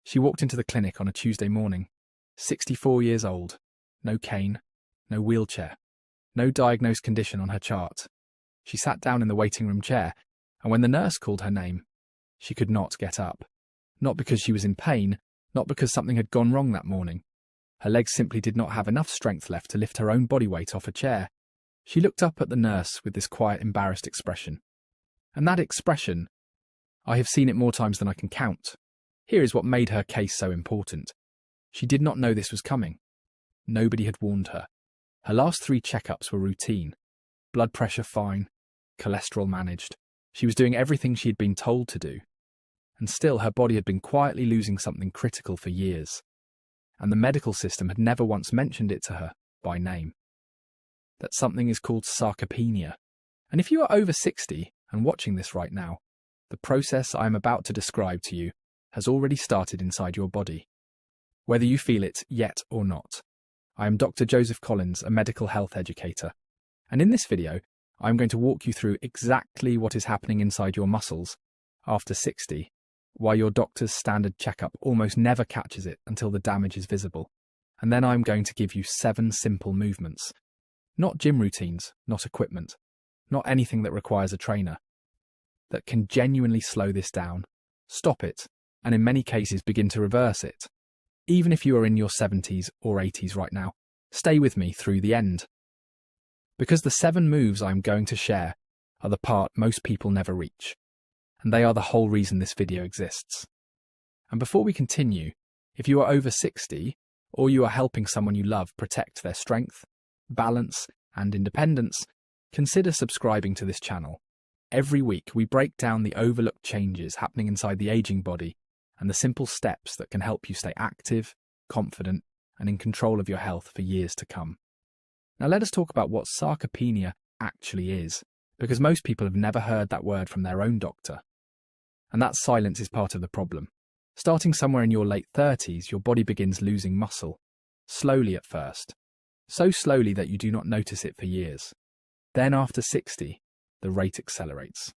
She walked into the clinic on a Tuesday morning, 64 years old, no cane, no wheelchair, no diagnosed condition on her chart. She sat down in the waiting room chair, and when the nurse called her name, she could not get up. Not because she was in pain, not because something had gone wrong that morning. Her legs simply did not have enough strength left to lift her own body weight off a chair. She looked up at the nurse with this quiet, embarrassed expression. And that expression, I have seen it more times than I can count. Here is what made her case so important. She did not know this was coming. Nobody had warned her. Her last 3 checkups were routine. Blood pressure fine, cholesterol managed. She was doing everything she had been told to do. And still her body had been quietly losing something critical for years. And the medical system had never once mentioned it to her by name. That something is called sarcopenia. And if you are over 60 and watching this right now, the process I am about to describe to you has already started inside your body. Whether you feel it yet or not. I am Dr. Joseph Collins, a medical health educator. And in this video, I am going to walk you through exactly what is happening inside your muscles after 60, why your doctor's standard checkup almost never catches it until the damage is visible. And then I'm going to give you 7 simple movements. Not gym routines, not equipment, not anything that requires a trainer, that can genuinely slow this down, stop it, and in many cases begin to reverse it. Even if you are in your 70s or 80s right now, stay with me through the end. Because the 7 moves I'm going to share are the part most people never reach, and they are the whole reason this video exists. And before we continue, if you are over 60, or you are helping someone you love protect their strength, balance, and independence, consider subscribing to this channel. Every week we break down the overlooked changes happening inside the aging body and the simple steps that can help you stay active, confident, and in control of your health for years to come. Now let us talk about what sarcopenia actually is, because most people have never heard that word from their own doctor. And that silence is part of the problem. Starting somewhere in your late 30s, your body begins losing muscle, slowly at first, so slowly that you do not notice it for years. Then after 60, the rate accelerates.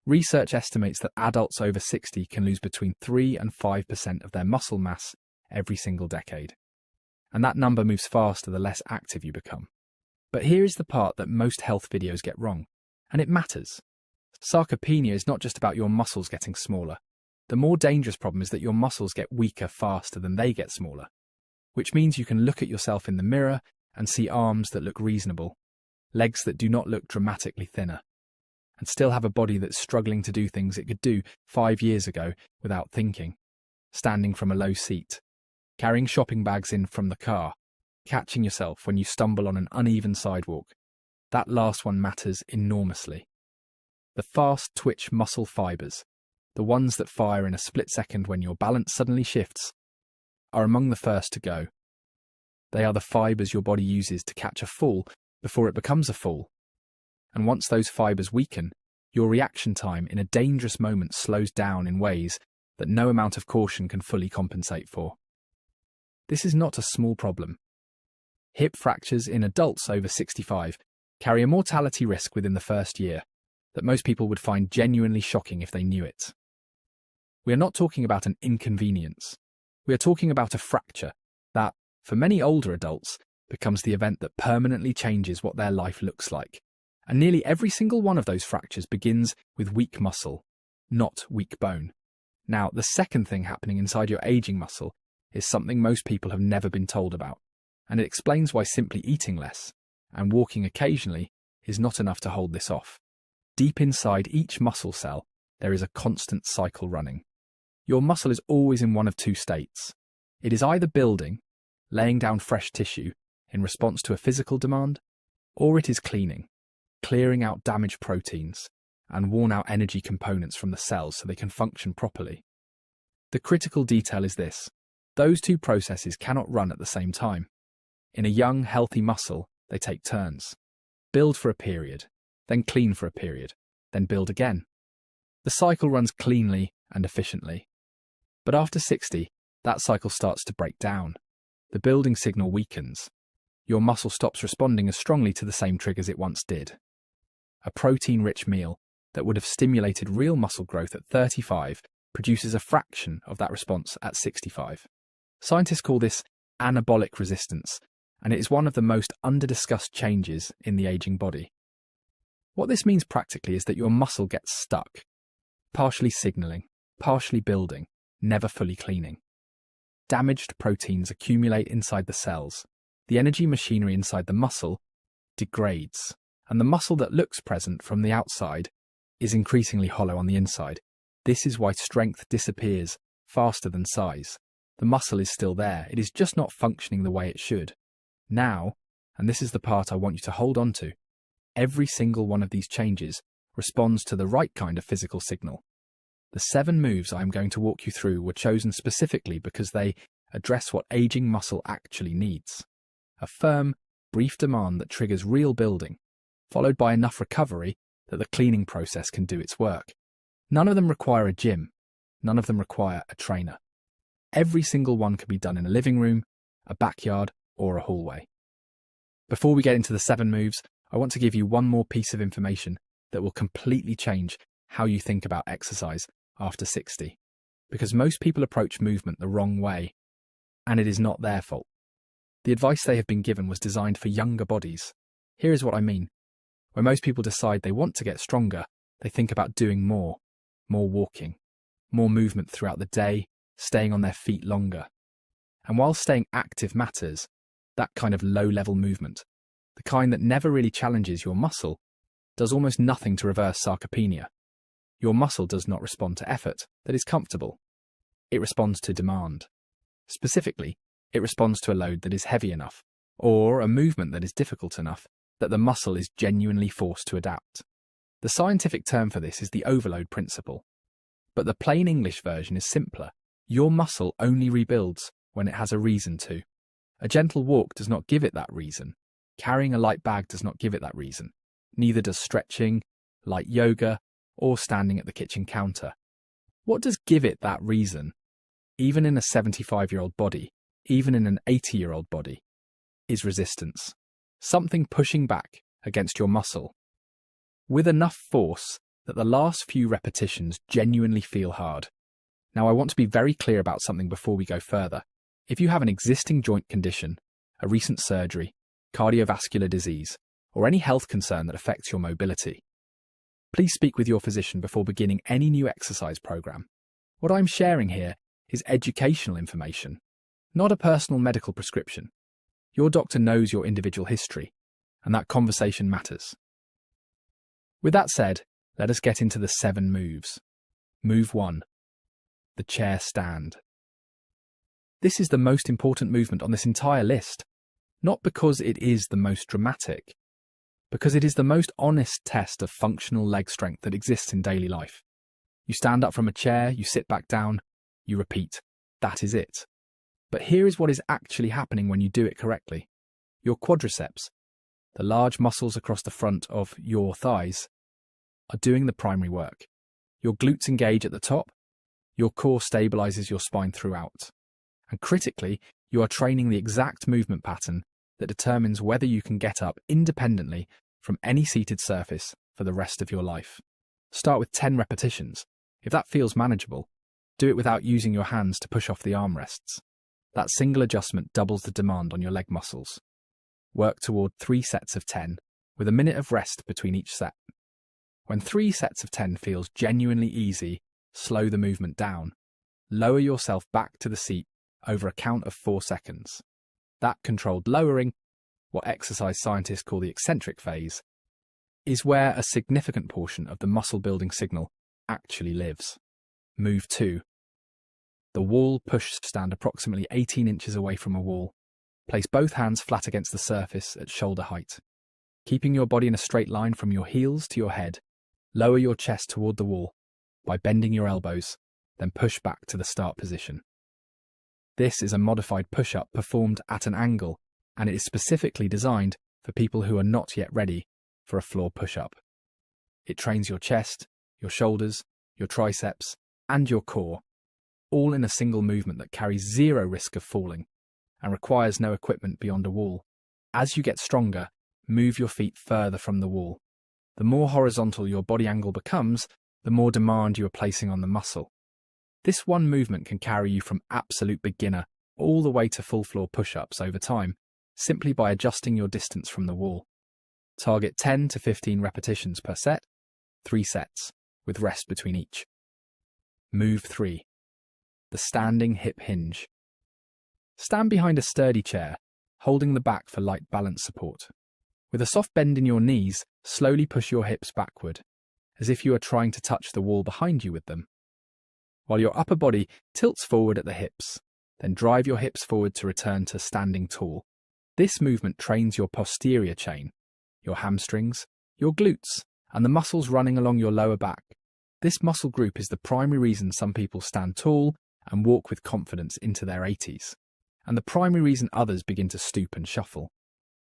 Research estimates that adults over 60 can lose between 3 and 5% of their muscle mass every single decade. And that number moves faster the less active you become. But here is the part that most health videos get wrong, and it matters. Sarcopenia is not just about your muscles getting smaller. The more dangerous problem is that your muscles get weaker faster than they get smaller, which means you can look at yourself in the mirror and see arms that look reasonable, legs that do not look dramatically thinner, and still have a body that's struggling to do things it could do 5 years ago without thinking, standing from a low seat, carrying shopping bags in from the car, catching yourself when you stumble on an uneven sidewalk. That last one matters enormously. The fast twitch muscle fibers, the ones that fire in a split second when your balance suddenly shifts, are among the first to go. They are the fibers your body uses to catch a fall before it becomes a fall. And once those fibers weaken, your reaction time in a dangerous moment slows down in ways that no amount of caution can fully compensate for. This is not a small problem. Hip fractures in adults over 65 carry a mortality risk within the first year that most people would find genuinely shocking if they knew it. We are not talking about an inconvenience. We are talking about a fracture that, for many older adults, becomes the event that permanently changes what their life looks like. And nearly every single one of those fractures begins with weak muscle, not weak bone. Now, the second thing happening inside your aging muscle is something most people have never been told about, and it explains why simply eating less and walking occasionally is not enough to hold this off. Deep inside each muscle cell, there is a constant cycle running. Your muscle is always in one of 2 states. It is either building, laying down fresh tissue in response to a physical demand, or it is cleaning, clearing out damaged proteins and worn-out energy components from the cells so they can function properly. The critical detail is this: those 2 processes cannot run at the same time. In a young, healthy muscle, they take turns. Build for a period, then clean for a period, then build again. The cycle runs cleanly and efficiently. But after 60, that cycle starts to break down. The building signal weakens. Your muscle stops responding as strongly to the same triggers it once did. A protein-rich meal that would have stimulated real muscle growth at 35 produces a fraction of that response at 65. Scientists call this anabolic resistance, and it is one of the most under-discussed changes in the aging body. What this means practically is that your muscle gets stuck, partially signalling, partially building, never fully cleaning. Damaged proteins accumulate inside the cells. The energy machinery inside the muscle degrades, and the muscle that looks present from the outside is increasingly hollow on the inside. This is why strength disappears faster than size. The muscle is still there, it is just not functioning the way it should. Now, and this is the part I want you to hold on to, every single one of these changes responds to the right kind of physical signal. The 7 moves I am going to walk you through were chosen specifically because they address what aging muscle actually needs. A firm, brief demand that triggers real building, followed by enough recovery that the cleaning process can do its work. None of them require a gym. None of them require a trainer. Every single one can be done in a living room, a backyard, or a hallway. Before we get into the 7 moves, I want to give you one more piece of information that will completely change how you think about exercise after 60. Because most people approach movement the wrong way, and it is not their fault. The advice they have been given was designed for younger bodies. Here is what I mean. When most people decide they want to get stronger, they think about doing more walking, more movement throughout the day, staying on their feet longer. And while staying active matters, that kind of low-level movement, the kind that never really challenges your muscle, does almost nothing to reverse sarcopenia. Your muscle does not respond to effort that is comfortable. It responds to demand. Specifically, it responds to a load that is heavy enough, or a movement that is difficult enough that the muscle is genuinely forced to adapt. The scientific term for this is the overload principle. But the plain English version is simpler. Your muscle only rebuilds when it has a reason to. A gentle walk does not give it that reason. Carrying a light bag does not give it that reason. Neither does stretching, light yoga, or standing at the kitchen counter. What does give it that reason, even in a 75-year-old body, even in an 80-year-old body, is resistance. Something pushing back against your muscle, with enough force that the last few repetitions genuinely feel hard. Now, I want to be very clear about something before we go further. If you have an existing joint condition, a recent surgery, cardiovascular disease, or any health concern that affects your mobility, please speak with your physician before beginning any new exercise program. What I'm sharing here is educational information, not a personal medical prescription. Your doctor knows your individual history, and that conversation matters. With that said, let us get into the 7 moves. Move 1. The chair stand. This is the most important movement on this entire list, not because it is the most dramatic, because it is the most honest test of functional leg strength that exists in daily life. You stand up from a chair, you sit back down, you repeat. That is it. But here is what is actually happening when you do it correctly. Your quadriceps, the large muscles across the front of your thighs, are doing the primary work. Your glutes engage at the top, your core stabilizes your spine throughout. And critically, you are training the exact movement pattern that determines whether you can get up independently from any seated surface for the rest of your life. Start with 10 repetitions. If that feels manageable, do it without using your hands to push off the armrests. That single adjustment doubles the demand on your leg muscles. Work toward 3 sets of 10, with a minute of rest between each set. When 3 sets of 10 feels genuinely easy, slow the movement down. Lower yourself back to the seat over a count of 4 seconds. That controlled lowering, what exercise scientists call the eccentric phase, is where a significant portion of the muscle-building signal actually lives. Move 2. The wall push. Stand approximately 18 inches away from a wall. Place both hands flat against the surface at shoulder height. Keeping your body in a straight line from your heels to your head, lower your chest toward the wall by bending your elbows, then push back to the start position. This is a modified push-up performed at an angle, and it is specifically designed for people who are not yet ready for a floor push-up. It trains your chest, your shoulders, your triceps, and your core, all in a single movement that carries 0 risk of falling and requires no equipment beyond a wall. As you get stronger, move your feet further from the wall. The more horizontal your body angle becomes, the more demand you are placing on the muscle. This one movement can carry you from absolute beginner all the way to full floor push-ups over time, simply by adjusting your distance from the wall. Target 10 to 15 repetitions per set, 3 sets, with rest between each. Move 3. The standing hip hinge. Stand behind a sturdy chair, holding the back for light balance support. With a soft bend in your knees, slowly push your hips backward, as if you are trying to touch the wall behind you with them. While your upper body tilts forward at the hips, then drive your hips forward to return to standing tall. This movement trains your posterior chain, your hamstrings, your glutes, and the muscles running along your lower back. This muscle group is the primary reason some people stand tall and walk with confidence into their 80s, and the primary reason others begin to stoop and shuffle.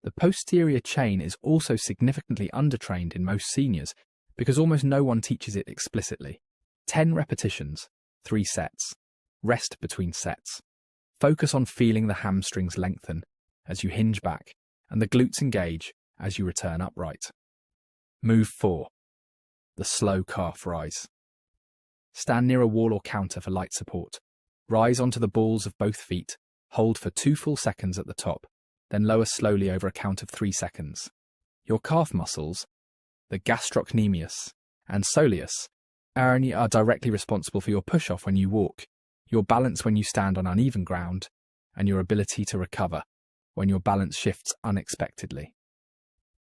The posterior chain is also significantly undertrained in most seniors because almost no one teaches it explicitly. 10 repetitions, 3 sets. Rest between sets. Focus on feeling the hamstrings lengthen as you hinge back and the glutes engage as you return upright. Move 4. The slow calf rise. Stand near a wall or counter for light support. Rise onto the balls of both feet, hold for 2 full seconds at the top, then lower slowly over a count of 3 seconds. Your calf muscles, the gastrocnemius and soleus, are directly responsible for your push-off when you walk, your balance when you stand on uneven ground, and your ability to recover when your balance shifts unexpectedly.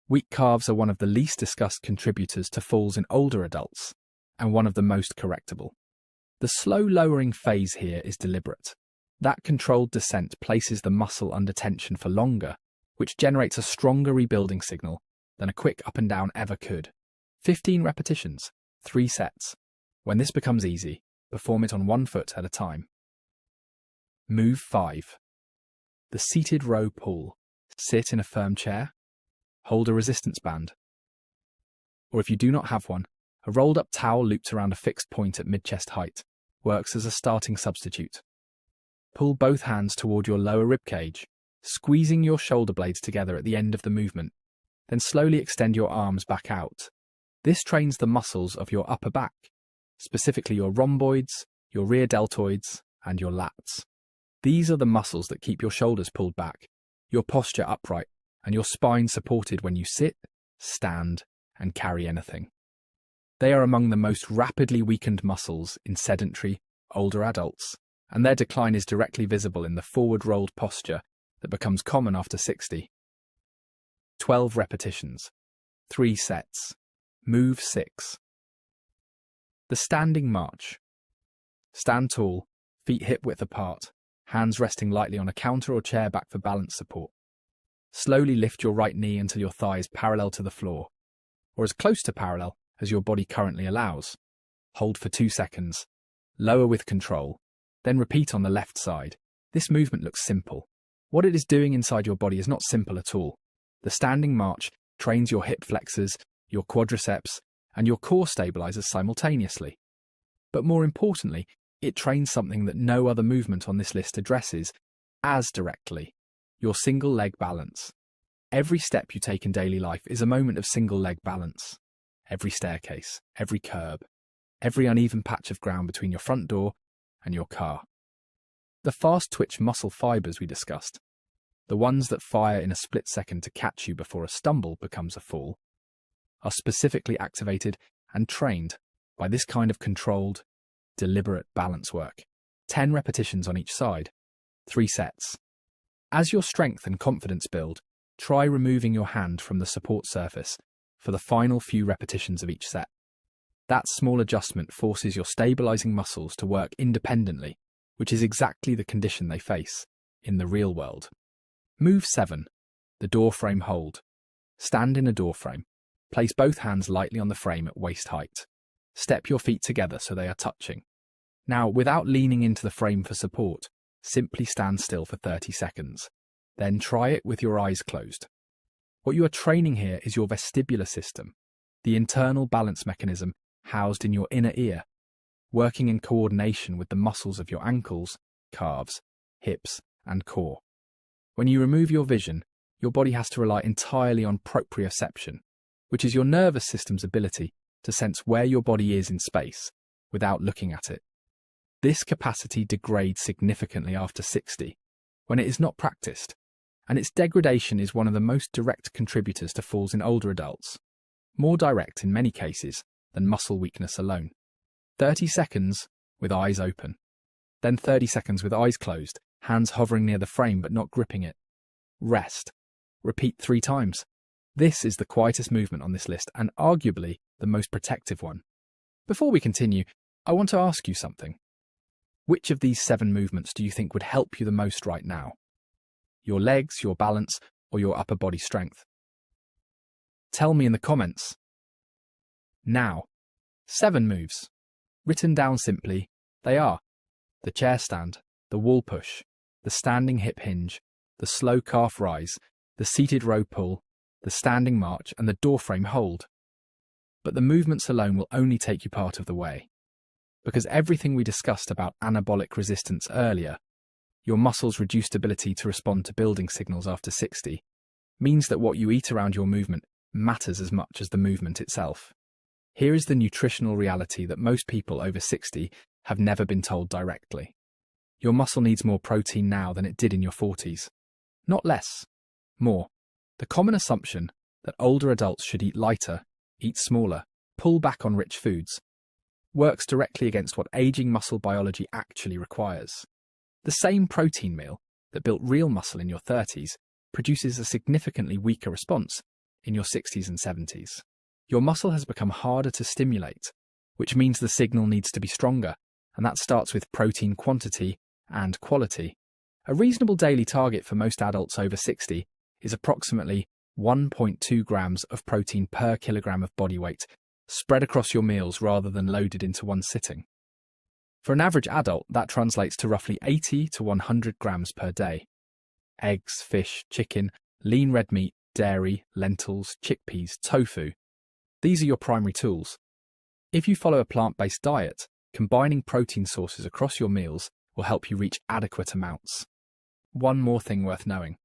Weak calves are one of the least discussed contributors to falls in older adults, and one of the most correctable. The slow lowering phase here is deliberate. That controlled descent places the muscle under tension for longer, which generates a stronger rebuilding signal than a quick up and down ever could. 15 repetitions, 3 sets. When this becomes easy, perform it on 1 foot at a time. Move 5. The seated row pull. Sit in a firm chair. Hold a resistance band. Or if you do not have one, a rolled up towel looped around a fixed point at mid-chest height works as a starting substitute. Pull both hands toward your lower rib cage, squeezing your shoulder blades together at the end of the movement. Then slowly extend your arms back out. This trains the muscles of your upper back, specifically your rhomboids, your rear deltoids, and your lats. These are the muscles that keep your shoulders pulled back, your posture upright, and your spine supported when you sit, stand, and carry anything. They are among the most rapidly weakened muscles in sedentary, older adults, and their decline is directly visible in the forward-rolled posture that becomes common after 60. 12 repetitions, 3 sets. Move 6. The standing march. Stand tall, feet hip-width apart, hands resting lightly on a counter or chair back for balance support. Slowly lift your right knee until your thigh is parallel to the floor, or as close to parallel as your body currently allows. Hold for 2 seconds. Lower with control, then repeat on the left side. This movement looks simple. What it is doing inside your body is not simple at all. The standing march trains your hip flexors, your quadriceps, and your core stabilizers simultaneously. But more importantly, it trains something that no other movement on this list addresses as directly: your single leg balance. Every step you take in daily life is a moment of single leg balance. Every staircase, every curb, every uneven patch of ground between your front door and your car. The fast twitch muscle fibers we discussed, the ones that fire in a split second to catch you before a stumble becomes a fall, are specifically activated and trained by this kind of controlled, deliberate balance work. 10 repetitions on each side, 3 sets. As your strength and confidence build, try removing your hand from the support surface for the final few repetitions of each set. That small adjustment forces your stabilizing muscles to work independently, which is exactly the condition they face in the real world. Move 7. The door frame hold. Stand in a door frame. Place both hands lightly on the frame at waist height. Step your feet together so they are touching. Now, without leaning into the frame for support, simply stand still for 30 seconds. Then try it with your eyes closed. What you are training here is your vestibular system, the internal balance mechanism housed in your inner ear, working in coordination with the muscles of your ankles, calves, hips, and core. When you remove your vision, your body has to rely entirely on proprioception, which is your nervous system's ability to sense where your body is in space without looking at it. This capacity degrades significantly after 60, when it is not practiced, and its degradation is one of the most direct contributors to falls in older adults, more direct in many cases than muscle weakness alone. 30 seconds with eyes open, then 30 seconds with eyes closed, hands hovering near the frame but not gripping it. Rest. Repeat 3 times. This is the quietest movement on this list and arguably the most protective one. Before we continue, I want to ask you something. Which of these 7 movements do you think would help you the most right now? Your legs, your balance, or your upper body strength? Tell me in the comments. Now, 7 moves. Written down simply, they are the chair stand, the wall push, the standing hip hinge, the slow calf rise, the seated row pull, the standing march, and the door frame hold. But the movements alone will only take you part of the way. Because everything we discussed about anabolic resistance earlier, your muscles' reduced ability to respond to building signals after 60, means that what you eat around your movement matters as much as the movement itself. Here is the nutritional reality that most people over 60 have never been told directly. Your muscle needs more protein now than it did in your 40s. Not less, more. The common assumption that older adults should eat lighter, eat smaller, pull back on rich foods, works directly against what aging muscle biology actually requires. The same protein meal that built real muscle in your 30s produces a significantly weaker response in your 60s and 70s. Your muscle has become harder to stimulate, which means the signal needs to be stronger, and that starts with protein quantity and quality. A reasonable daily target for most adults over 60 is approximately 1.2 grams of protein per kilogram of body weight, spread across your meals rather than loaded into one sitting. For an average adult, that translates to roughly 80 to 100 grams per day. Eggs, fish, chicken, lean red meat, dairy, lentils, chickpeas, tofu. These are your primary tools. If you follow a plant-based diet, combining protein sources across your meals will help you reach adequate amounts. One more thing worth knowing.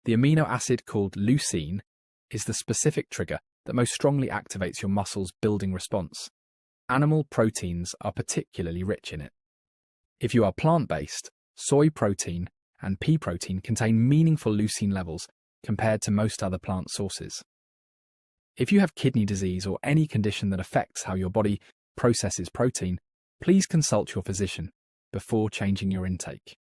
The amino acid called leucine is the specific trigger that most strongly activates your muscle's building response. Animal proteins are particularly rich in it. If you are plant-based, soy protein and pea protein contain meaningful leucine levels compared to most other plant sources. If you have kidney disease or any condition that affects how your body processes protein, please consult your physician before changing your intake.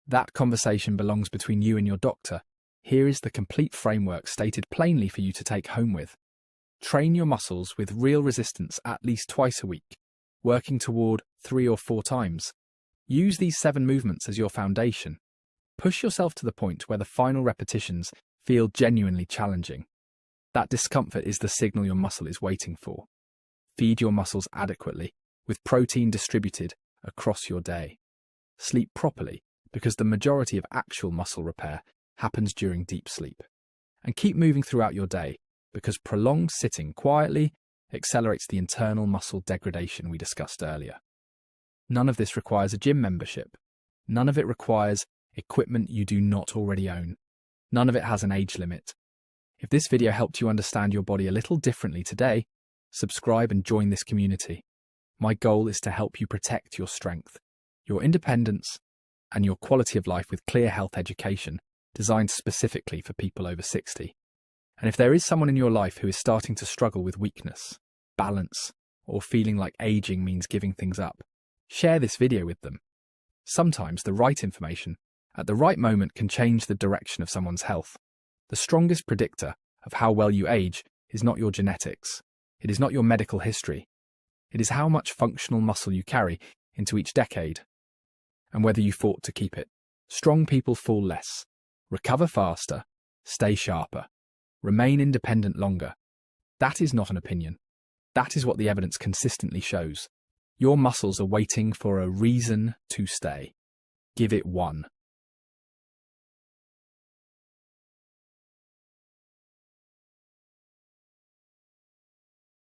That conversation belongs between you and your doctor. Here is the complete framework stated plainly for you to take home with. Train your muscles with real resistance at least twice a week, working toward 3 or 4 times. Use these 7 movements as your foundation. Push yourself to the point where the final repetitions feel genuinely challenging. That discomfort is the signal your muscle is waiting for. Feed your muscles adequately, with protein distributed across your day. Sleep properly, because the majority of actual muscle repair happens during deep sleep. And keep moving throughout your day, because prolonged sitting quietly accelerates the internal muscle degradation we discussed earlier. None of this requires a gym membership. None of it requires equipment you do not already own. None of it has an age limit. If this video helped you understand your body a little differently today, subscribe and join this community. My goal is to help you protect your strength, your independence, and your quality of life with clear health education designed specifically for people over 60. And if there is someone in your life who is starting to struggle with weakness, balance, or feeling like aging means giving things up, share this video with them. Sometimes the right information at the right moment can change the direction of someone's health. The strongest predictor of how well you age is not your genetics. It is not your medical history. It is how much functional muscle you carry into each decade, and whether you fought to keep it. Strong people fall less, recover faster, stay sharper, remain independent longer. That is not an opinion. That is what the evidence consistently shows. Your muscles are waiting for a reason to stay. Give it one.